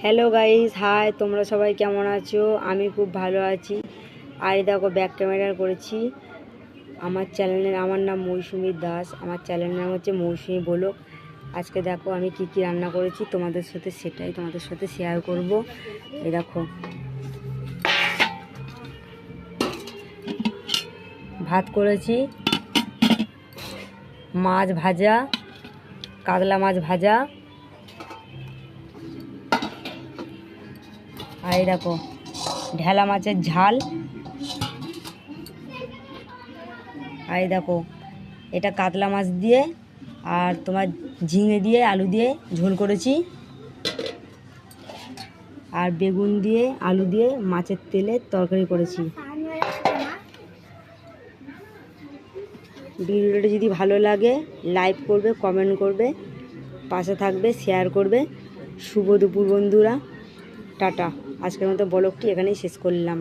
Hello guys, high. তোমরা সবাই কেমন আছো? আমি খুব ভালো আছি। আর দেখো, ব্যাক ক্যামেরা করেছি আমার চ্যানেলের। আমার নাম মৌসুমী দাস। আমার চ্যানেলের নাম হচ্ছে মৌসুমী ব্লগ। আজকে দেখো আমি কি কি রান্না করেছি তোমাদের সাথে, সেটাই তোমাদের সাথে শেয়ার করব। এই দেখো, ভাত করেছি, মাছ ভাজা, কাতলা মাছ ভাজা, আর এই দেখো ঢেলা মাছের ঝাল। আর এই দেখো, এটা কাতলা মাছ দিয়ে আর তোমার ঝিঙে দিয়ে আলু দিয়ে ঝোল করেছি, আর বেগুন দিয়ে আলু দিয়ে মাছের তেলের তরকারি করেছি। ভিডিওটা যদি ভালো লাগে লাইক করবে, কমেন্ট করবে, পাশে থাকবে, শেয়ার করবে। শুভ দুপুর বন্ধুরা, টাটা। আজকের মতো ব্লগটি এখানেই শেষ করলাম।